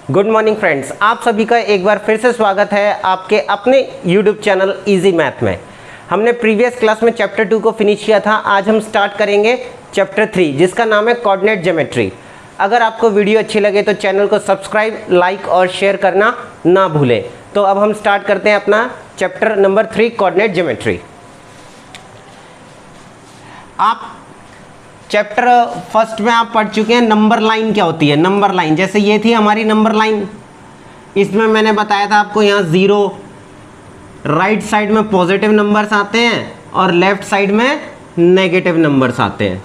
Good morning friends, आप सभी का एक बार फिर से स्वागत है आपके अपने YouTube चैनल इजी मैथ में। हमने प्रीवियस क्लास में चैप्टर 2 को फिनिश किया था। आज हम स्टार्ट करेंगे चैप्टर 3 जिसका नाम है कोऑर्डिनेट ज्योमेट्री। अगर आपको वीडियो अच्छी लगे तो चैनल को सब्सक्राइब, लाइक और शेयर करना ना भूलें। तो अब हम स्टार्ट करते हैं अपना चैप्टर नंबर 3 कोऑर्डिनेट ज्योमेट्री। आप चैप्टर फर्स्ट में आप पढ़ चुके हैं नंबर लाइन क्या होती है। नंबर लाइन जैसे ये थी हमारी नंबर लाइन, इसमें मैंने बताया था आपको यहाँ 0, राइट साइड में पॉजिटिव नंबर्स आते हैं और लेफ्ट साइड में नेगेटिव नंबर्स आते हैं।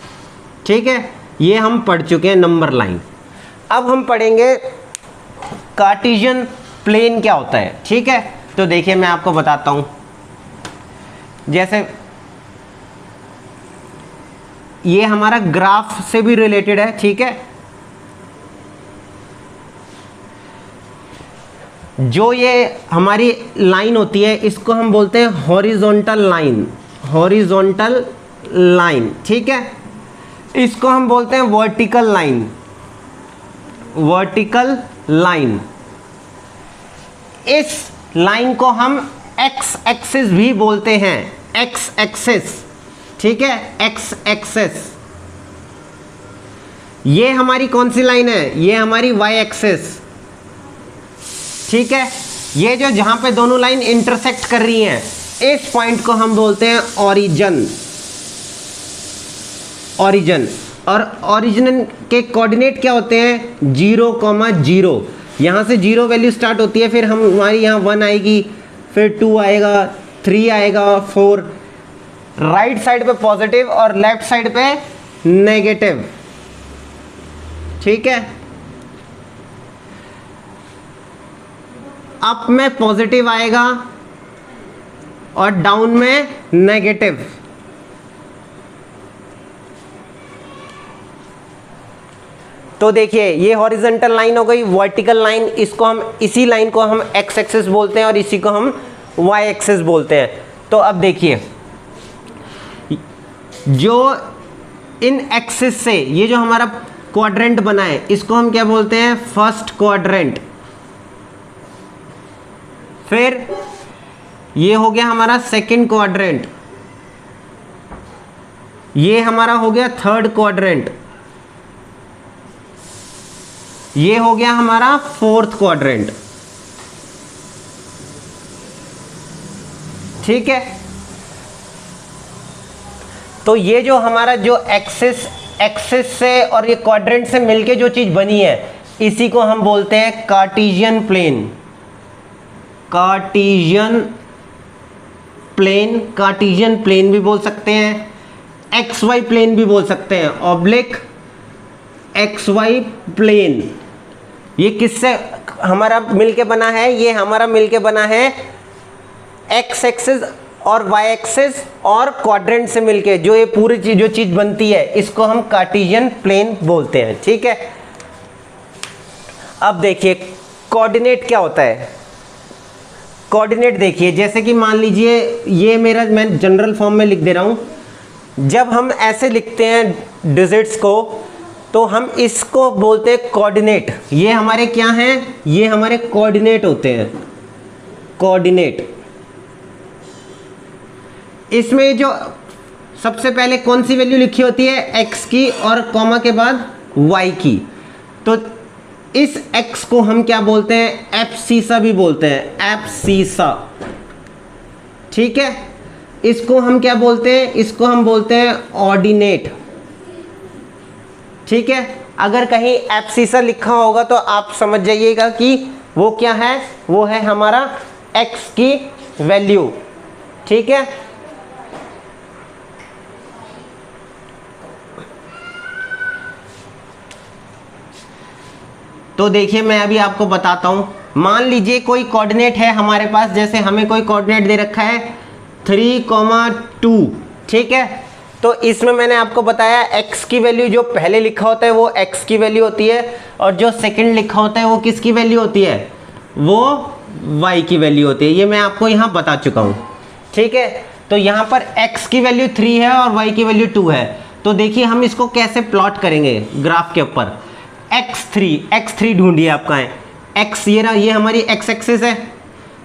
ठीक है, ये हम पढ़ चुके हैं नंबर लाइन। अब हम पढ़ेंगे कार्टेशियन प्लेन क्या होता है। ठीक है, तो देखिए मैं आपको बताता हूँ। जैसे ये हमारा ग्राफ से भी रिलेटेड है। ठीक है, जो ये हमारी लाइन होती है इसको हम बोलते हैं हॉरिजॉन्टल लाइन। हॉरिजॉन्टल लाइन, ठीक है, इसको हम बोलते हैं वर्टिकल लाइन। वर्टिकल लाइन, इस लाइन को हम एक्स एक्सिस भी बोलते हैं। एक्स एक्सिस, ठीक है, एक्स एक्सिस। ये हमारी कौन सी लाइन है? ये हमारी वाई एक्सिस। ठीक है, ये जो जहां पे दोनों लाइन इंटरसेक्ट कर रही हैं, इस पॉइंट को हम बोलते हैं ओरिजिन। ओरिजिन, और ओरिजिन के कोऑर्डिनेट क्या होते हैं? 0,0। यहां से 0 वैल्यू स्टार्ट होती है, फिर हम हमारी यहाँ 1 आएगी, फिर 2 आएगा, 3 आएगा, 4। राइट साइड पे पॉजिटिव और लेफ्ट साइड पे नेगेटिव। ठीक है, अप में पॉजिटिव आएगा और डाउन में नेगेटिव। तो देखिए ये हॉरिजॉन्टल लाइन हो गई। वर्टिकल लाइन, इसको हम, इसी लाइन को हम एक्स एक्सिस बोलते हैं और इसी को हम वाई एक्सिस बोलते हैं। तो अब देखिए, जो इन एक्सिस से ये जो हमारा क्वाड्रेंट बना है इसको हम क्या बोलते हैं? First quadrant. फिर ये हो गया हमारा सेकंड क्वाड्रेंट, ये हमारा हो गया थर्ड क्वाड्रेंट, ये हो गया हमारा फोर्थ क्वाड्रेंट। ठीक है, तो ये जो हमारा जो एक्सिस से और ये क्वाड्रेंट से मिलके जो चीज बनी है इसी को हम बोलते हैं Cartesian plane. Cartesian plane, Cartesian plane भी बोल सकते हैं, एक्स वाई प्लेन भी बोल सकते हैं, ऑब्लिक एक्स वाई प्लेन। ये किससे हमारा मिलके बना है? ये हमारा मिलके बना है एक्स एक्सिस और वाई एक्सिस और क्वाड्रेंट से मिलके जो ये पूरी चीज जो चीज बनती है इसको हम कार्टेशियन प्लेन बोलते हैं। ठीक है, अब देखिए कोऑर्डिनेट क्या होता है। कोऑर्डिनेट देखिए, जैसे कि मान लीजिए ये मेरा, मैं जनरल फॉर्म में लिख दे रहा हूं। जब हम ऐसे लिखते हैं डिजिट्स को तो हम इसको बोलते हैं कोऑर्डिनेट। ये हमारे क्या हैं? ये हमारे कोऑर्डिनेट होते हैं। कोऑर्डिनेट, इसमें जो सबसे पहले कौन सी वैल्यू लिखी होती है? x की और कॉमा के बाद y की। तो इस x को हम क्या बोलते हैं? एब्सिसा भी बोलते हैं, एब्सिसा। ठीक है, इसको हम क्या बोलते हैं? इसको हम बोलते हैं ऑर्डिनेट। ठीक है, अगर कहीं एब्सिसा लिखा होगा तो आप समझ जाइएगा कि वो क्या है? वो है हमारा x की वैल्यू। ठीक है, तो देखिए मैं अभी आपको बताता हूं। मान लीजिए कोई कोऑर्डिनेट है हमारे पास, जैसे हमें कोई कोऑर्डिनेट दे रखा है 3,2। ठीक है, तो इसमें मैंने आपको बताया x की वैल्यू जो पहले लिखा होता है वो x की वैल्यू होती है और जो सेकंड लिखा होता है वो किसकी वैल्यू होती है? वो y की वैल्यू होती है। ये मैं आपको यहाँ बता चुका हूँ। ठीक है, तो यहाँ पर x की वैल्यू 3 है और y की वैल्यू 2 है। तो देखिए हम इसको कैसे प्लॉट करेंगे ग्राफ के ऊपर। x3 ढूंढिए आप कहाँ है? x ये रहा, ये हमारी x एक्सिस है,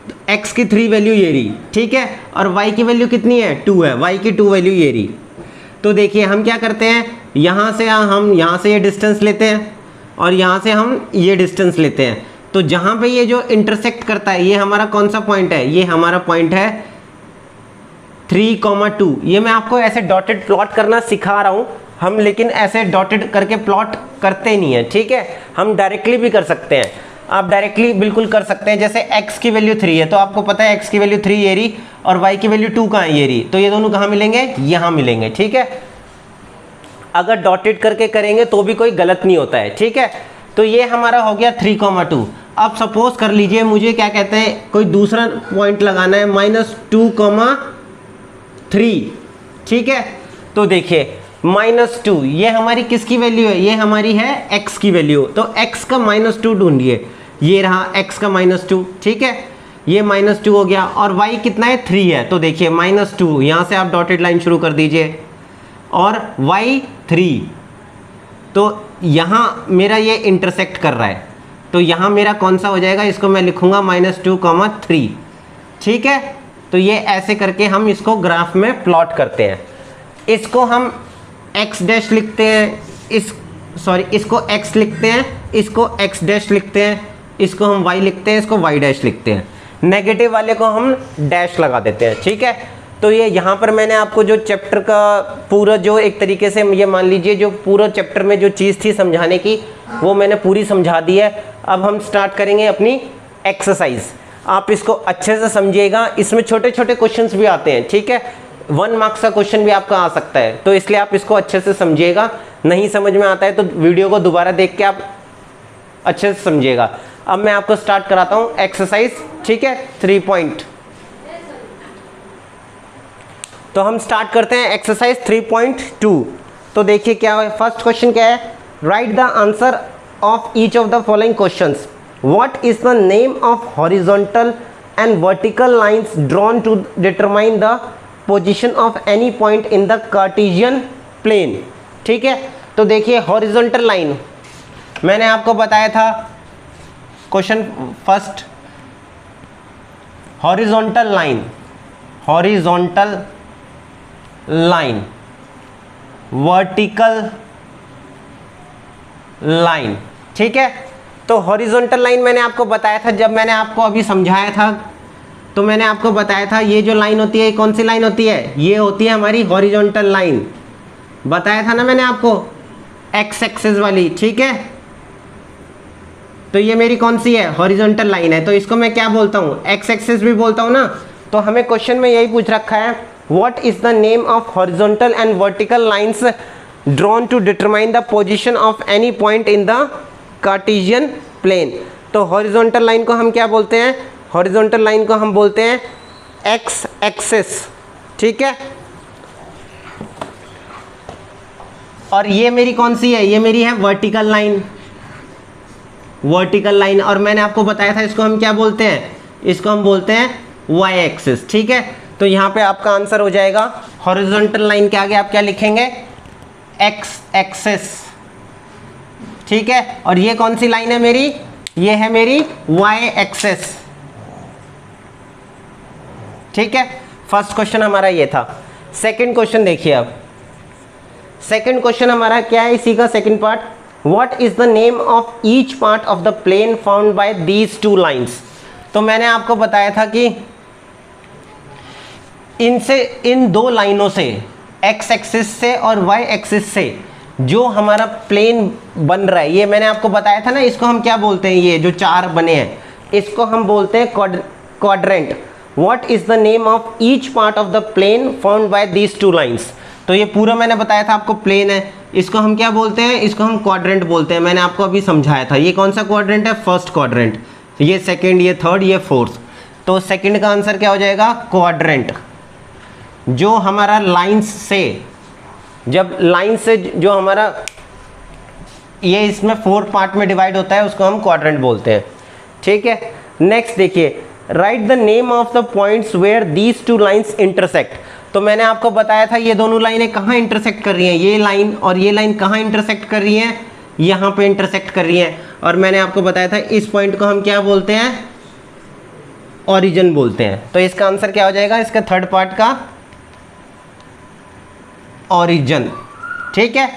तो x की 3 वैल्यू ये रही, ठीक है, और y की वैल्यू कितनी है 2 है, y की 2 वैल्यू ये रही। तो देखिए हम क्या करते हैं, यहाँ से हम यहाँ से ये डिस्टेंस लेते हैं और यहाँ से हम ये डिस्टेंस लेते हैं। तो जहाँ पे ये जो इंटरसेक्ट करता है, ये हमारा कौन सा पॉइंट है, ये हमारा पॉइंट है 3,2। ये मैं आपको ऐसे डॉटेड प्लॉट करना सिखा रहा हूँ हम, लेकिन ऐसे डॉटेड करके प्लॉट करते नहीं है, ठीक है, हम डायरेक्टली भी कर सकते हैं। आप डायरेक्टली बिल्कुल कर सकते हैं, जैसे x की वैल्यू 3 है तो आपको पता है x की वैल्यू 3 ये रही और y की वैल्यू 2 कहाँ है, ये रही, तो ये दोनों कहाँ मिलेंगे, यहाँ मिलेंगे, ठीक है। अगर डॉटेड करके करेंगे तो भी कोई गलत नहीं होता है, ठीक है। तो ये हमारा हो गया 3,2। अब सपोज कर लीजिए मुझे क्या कहते हैं, कोई दूसरा पॉइंट लगाना है -2,3, ठीक है। तो देखिए -2 ये हमारी किसकी वैल्यू है, ये हमारी है x की वैल्यू, तो x का -2 ढूंढिए, ये रहा x का -2, ठीक है, ये -2 हो गया, और y कितना है 3 है, तो देखिए -2 यहाँ से आप डॉटेड लाइन शुरू कर दीजिए, और y 3, तो यहाँ मेरा ये इंटरसेक्ट कर रहा है, तो यहाँ मेरा कौन सा हो जाएगा, इसको मैं लिखूंगा -2,3, ठीक है। तो ये ऐसे करके हम इसको ग्राफ में प्लॉट करते हैं। इसको हम x डैश लिखते हैं, इसको x लिखते हैं, इसको x डैश लिखते हैं, इसको हम y लिखते हैं, इसको y डैश लिखते हैं, नेगेटिव वाले को हम डैश लगा देते हैं, ठीक है। तो ये यहाँ पर मैंने आपको जो चैप्टर का पूरा जो एक तरीके से ये मान लीजिए जो पूरा चैप्टर में जो चीज़ थी समझाने की वो मैंने पूरी समझा दी है। अब हम स्टार्ट करेंगे अपनी एक्सरसाइज। आप इसको अच्छे से समझिएगा, इसमें छोटे छोटे क्वेश्चंस भी आते हैं, ठीक है, 1 मार्क्स का क्वेश्चन भी आपका आ सकता है, तो इसलिए आप इसको अच्छे से समझिएगा। नहीं समझ में आता है तो वीडियो को दोबारा देख के आप अच्छे से समझिएगा। अब मैं आपको स्टार्ट कराता हूँ एक्सरसाइज, ठीक है, 3 पॉइंट। तो हम स्टार्ट करते हैं एक्सरसाइज 3.2। तो देखिए क्या है, फर्स्ट क्वेश्चन क्या है, write the answer of each of the following questions. What is the name of horizontal and vertical lines drawn to determine the position of any point in the Cartesian plane, ठीक है। तो देखिए horizontal line मैंने आपको बताया था question first, horizontal line, horizontal line, vertical line, ठीक है। तो हॉरिजॉन्टल लाइन मैंने आपको बताया था, जब मैंने आपको अभी समझाया था तो मैंने आपको बताया था ये जो लाइन होती है कौन सी लाइन होती है, ये होती है हमारी हॉरिजॉन्टल लाइन, बताया था ना मैंने आपको, एक्स एक्सिस वाली, ठीक है। तो ये मेरी कौन सी है, हॉरिजॉन्टल लाइन है, तो इसको मैं क्या बोलता हूँ, एक्स एक्सिस भी बोलता हूँ ना। तो हमें क्वेश्चन में यही पूछ रखा है, what is the name of horizontal and vertical lines drawn to determine the position of any point in the Cartesian plane. तो हॉरिजॉन्टल लाइन को हम क्या बोलते हैं, हॉरिजॉन्टल लाइन को हम बोलते हैं एक्स एक्सिस, ठीक है। और ये मेरी कौन सी है, ये मेरी है वर्टिकल लाइन, वर्टिकल लाइन, और मैंने आपको बताया था इसको हम क्या बोलते हैं, इसको हम बोलते हैं वाई एक्सिस, ठीक है। तो यहाँ पे आपका आंसर हो जाएगा हॉरिजॉन्टल लाइन के आगे आप क्या लिखेंगे, एक्स एक्सिस, ठीक है। और ये कौन सी लाइन है मेरी, ये है मेरी वाई एक्सिस, ठीक है। फर्स्ट क्वेश्चन हमारा ये था। सेकंड क्वेश्चन देखिए, अब सेकंड क्वेश्चन हमारा क्या है, इसी का second part, what is the name of each part of the plane found by these two lines. तो मैंने आपको बताया था कि इनसे, इन दो लाइनों से, एक्स एक्सिस से और वाई एक्सिस से जो हमारा प्लेन बन रहा है, ये मैंने आपको बताया था ना, इसको हम क्या बोलते हैं, ये जो चार बने हैं इसको हम बोलते हैं quadrant. What is the name of each part of the plane found by these two lines. तो ये पूरा मैंने बताया था आपको प्लेन है, इसको हम क्या बोलते हैं, इसको हम क्वाड्रेंट बोलते हैं। मैंने आपको अभी समझाया था, ये कौन सा क्वाड्रेंट है, फर्स्ट क्वाड्रेंट, ये सेकंड, ये थर्ड, ये फोर्थ। तो सेकंड का आंसर क्या हो जाएगा, क्वाड्रेंट। जो हमारा लाइंस से, जब लाइन से जो हमारा ये इसमें 4 पार्ट में डिवाइड होता है उसको हम क्वाड्रेंट बोलते हैं, ठीक है। नेक्स्ट देखिए, write the name of the points where these two lines intersect. तो मैंने आपको बताया था ये दोनों लाइनें कहाँ इंटरसेक्ट कर रही हैं, ये लाइन और ये लाइन कहाँ इंटरसेक्ट कर रही हैं, यहाँ पे इंटरसेक्ट कर रही हैं। और मैंने आपको बताया था इस पॉइंट को हम क्या बोलते हैं, ओरिजिन बोलते हैं। तो इसका आंसर क्या हो जाएगा, इसका थर्ड पार्ट का ओरिजिन। ठीक है,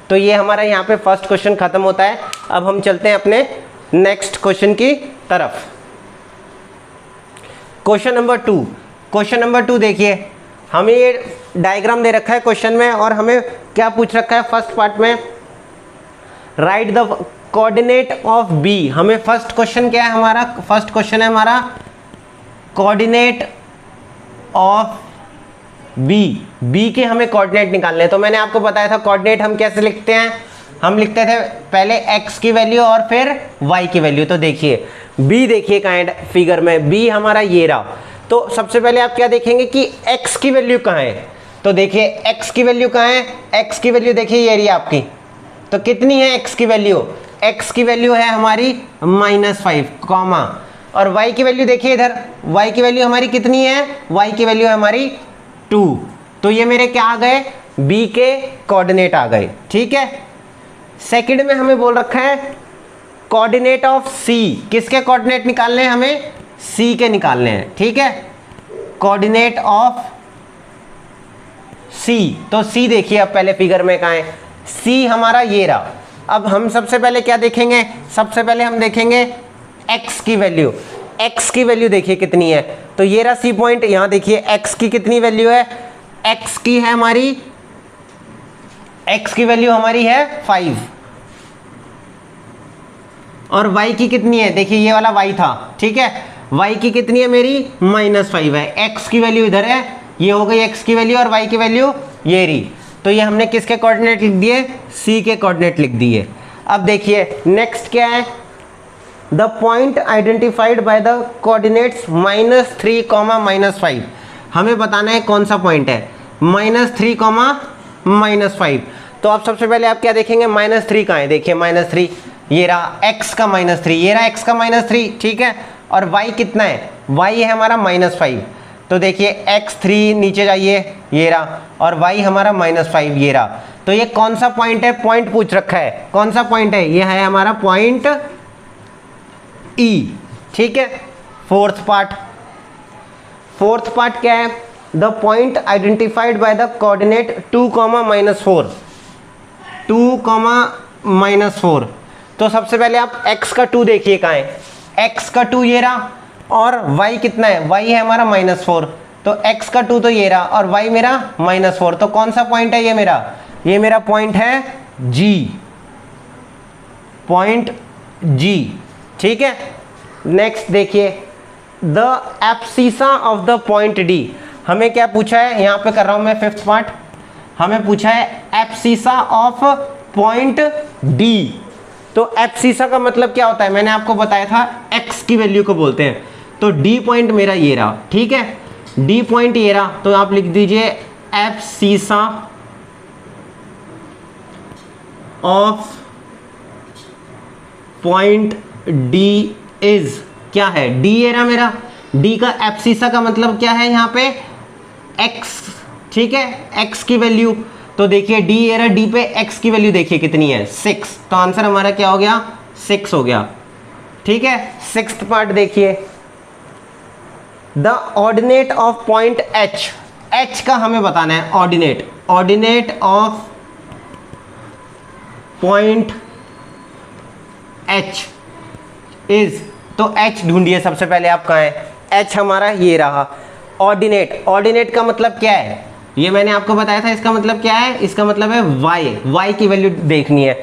तो ये हमारा यहाँ पे फर्स्ट क्वेश्चन खत्म होता है। अब हम चलते हैं अपने नेक्स्ट क्वेश्चन की तरफ। Question number 2। क्वेश्चन नंबर 2 देखिए, हमें ये डायग्राम दे रखा है क्वेश्चन में और हमें क्या पूछ रखा है फर्स्ट पार्ट में, write the coordinate of B. हमें फर्स्ट क्वेश्चन क्या है हमारा, फर्स्ट क्वेश्चन है हमारा कोऑर्डिनेट ऑफ बी के हमें कोऑर्डिनेट निकालने हैं। तो मैंने आपको बताया था कोऑर्डिनेट हम कैसे लिखते हैं, हम लिखते थे पहले x की वैल्यू और फिर y की वैल्यू। तो देखिए b, देखिए काइंड फिगर में b हमारा ये रहा। तो सबसे पहले आप क्या देखेंगे कि x की वैल्यू कहाँ है, तो देखिए x की वैल्यू कहाँ है, x की वैल्यू देखिए ये रही आपकी। तो कितनी है x की वैल्यू, x की वैल्यू है हमारी -5 कॉमा, और y की वैल्यू देखिए इधर, y की वैल्यू हमारी कितनी है, y की वैल्यू है हमारी 2। तो ये मेरे क्या आ गए, b के कोऑर्डिनेट आ गए। ठीक है, सेकंड में हमें बोल रखा है कोऑर्डिनेट ऑफ c। किसके कोऑर्डिनेट निकालने हैं हमें, c के निकालने हैं। ठीक है, कोऑर्डिनेट ऑफ c। तो c देखिए अब पहले फिगर में कहाँ है, c हमारा ये रहा। अब हम सबसे पहले क्या देखेंगे, सबसे पहले हम देखेंगे x की वैल्यू। x की वैल्यू देखिए कितनी है, तो ये रहा c पॉइंट। यहाँ देखिए x की कितनी वैल्यू है, x की है हमारी, x की वैल्यू हमारी है 5, और y की कितनी है, देखिए ये वाला y था। ठीक है, y की कितनी है मेरी -5 है, x की वैल्यू इधर है, ये हो गई x की वैल्यू और y की वैल्यू ये रही। तो ये हमने किसके कोऑर्डिनेट लिख दिए, c के कोऑर्डिनेट लिख दिए। अब देखिए नेक्स्ट क्या है, the point identified by the coordinates -3, -5। हमें बताना है कौन सा पॉइंट है, -3, -5। तो अब सबसे पहले आप क्या देखेंगे, -3 कहाँ है, देखिए -3 ये रहा, x का -3 ये रहा, x का -3। ठीक है, और y कितना है, y है हमारा -5। तो देखिए x3 नीचे जाइए ये रहा, और y हमारा -5 ये रहा। तो ये कौन सा पॉइंट है, पॉइंट पूछ रखा है, कौन सा पॉइंट है, ये है हमारा पॉइंट E। ठीक है, फोर्थ पार्ट क्या है, the point identified by the coordinate 2, -4, 2, -4। तो सबसे पहले आप x का 2 देखिए कहाँ है, x का 2 ये रहा, और y कितना है, y है हमारा -4। तो x का 2 तो ये रहा और y मेरा -4। तो कौन सा पॉइंट है ये मेरा पॉइंट है G, पॉइंट G। ठीक है, नेक्स्ट देखिए the abscissa of the point D। हमें क्या पूछा है, यहाँ पे कर रहा हूँ मैं फिफ्थ पार्ट, हमें पूछा है एब्सिसा ऑफ पॉइंट D। तो एब्सिसा का मतलब क्या होता है, मैंने आपको बताया था x की वैल्यू को बोलते हैं। तो D पॉइंट मेरा ये रहा। ठीक है, D पॉइंट ये रहा, तो आप लिख दीजिए abscissa of point D is, क्या है, D ये रहा मेरा, D का एब्सिसा का मतलब क्या है यहाँ पे x। ठीक है, x की वैल्यू, तो देखिए D ये रहा, D पे x की वैल्यू देखिए कितनी है 6। तो आंसर हमारा क्या हो गया, 6 हो गया। ठीक है, सिक्स्थ पार्ट देखिए, the ordinate of point H। H का हमें बताना है ordinate of point H is. तो H ढूंढिए सबसे पहले आप कहाँ है, H हमारा ये रहा। ऑर्डिनेट का मतलब क्या है, ये मैंने आपको बताया था, इसका मतलब क्या है, इसका मतलब है y की वैल्यू देखनी है।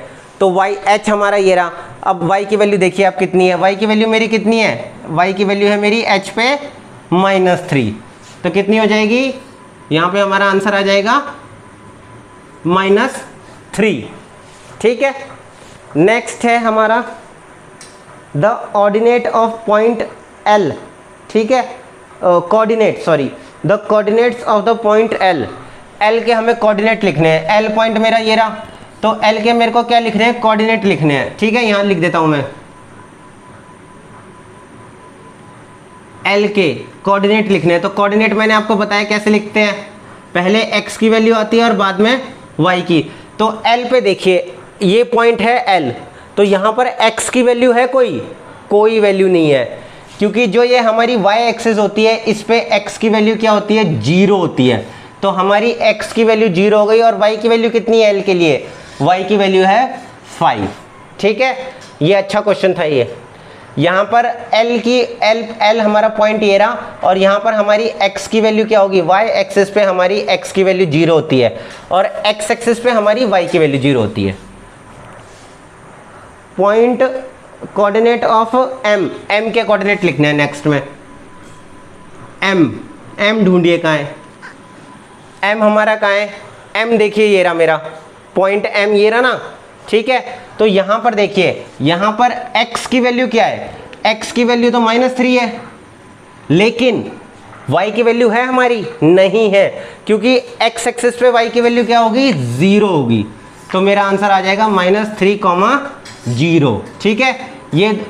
तो H हमारा ये रहा। अब y की वैल्यू देखिए आप कितनी है, y की वैल्यू मेरी कितनी है, y की वैल्यू है मेरी H पे -3। तो कितनी हो जाएगी, यहाँ पे हमारा आंसर आ जाएगा -3। ठीक है, नेक्स्ट है हमारा the ordinate of point L। ठीक है, the coordinates of the point L के हमें कोऑर्डिनेट लिखने हैं। L पॉइंट मेरा ये रहा, तो L के मेरे को क्या लिखने हैं, कोऑर्डिनेट लिखने हैं। ठीक है, यहाँ लिख देता हूँ मैं, L के कोऑर्डिनेट लिखने हैं। तो कोऑर्डिनेट मैंने आपको बताया कैसे लिखते हैं, पहले x की वैल्यू आती है और बाद में y की। तो L पे देखिए ये पॉइंट है L, तो यहाँ पर x की वैल्यू है कोई वैल्यू नहीं है, क्योंकि जो ये हमारी y एक्सिस होती है इस पे x की वैल्यू क्या होती है, 0 होती है। तो हमारी x की वैल्यू 0 हो गई और y की वैल्यू कितनी है l के लिए, y की वैल्यू है 5। ठीक है, ये अच्छा क्वेश्चन था ये। यहाँ पर l हमारा पॉइंट ये रहा और यहाँ पर हमारी x की वैल्यू क्या होगी, y एक्सिस पे हमारी x की वैल्यू 0 होती है और x एक्सिस पे हमारी y की वैल्यू 0 होती है। पॉइंट कोऑर्डिनेट ऑफ m के कोऑर्डिनेट लिखना है नेक्स्ट में। m ढूंढिए कहाँ है, m हमारा कहाँ है, m देखिए ये रहा मेरा पॉइंट m, ये रहा ना। ठीक है, तो यहां पर देखिए, यहां पर x की वैल्यू क्या है, x की वैल्यू तो -3 है, लेकिन y की वैल्यू है हमारी, नहीं है, क्योंकि x एक्सिस पे y की वैल्यू क्या होगी, 0 होगी। तो मेरा आंसर आ जाएगा -3,0। ठीक है, ये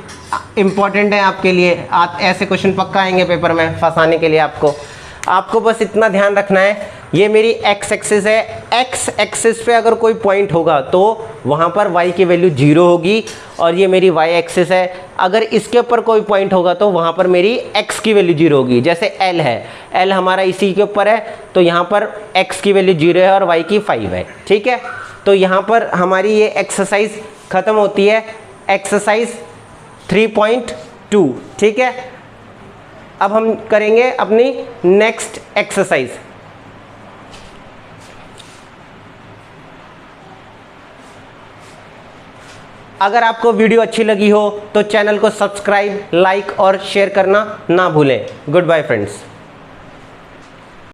इंपॉर्टेंट है आपके लिए, आप ऐसे क्वेश्चन पक्का आएंगे पेपर में फंसाने के लिए। आपको बस इतना ध्यान रखना है, ये मेरी x एक्सिस है, x एक्सिस पे अगर कोई पॉइंट होगा तो वहाँ पर y की वैल्यू 0 होगी, और ये मेरी y एक्सिस है, अगर इसके ऊपर कोई पॉइंट होगा तो वहाँ पर मेरी x की वैल्यू 0 होगी। जैसे l है, l हमारा इसी के ऊपर है, तो यहाँ पर x की वैल्यू 0 है और y की 5 है। ठीक है, तो यहाँ पर हमारी ये एक्सरसाइज ख़त्म होती है, एक्सरसाइज 3.2। ठीक है, अब हम करेंगे अपनी नेक्स्ट एक्सरसाइज। अगर आपको वीडियो अच्छी लगी हो तो चैनल को सब्सक्राइब, लाइक और शेयर करना ना भूलें। Goodbye friends.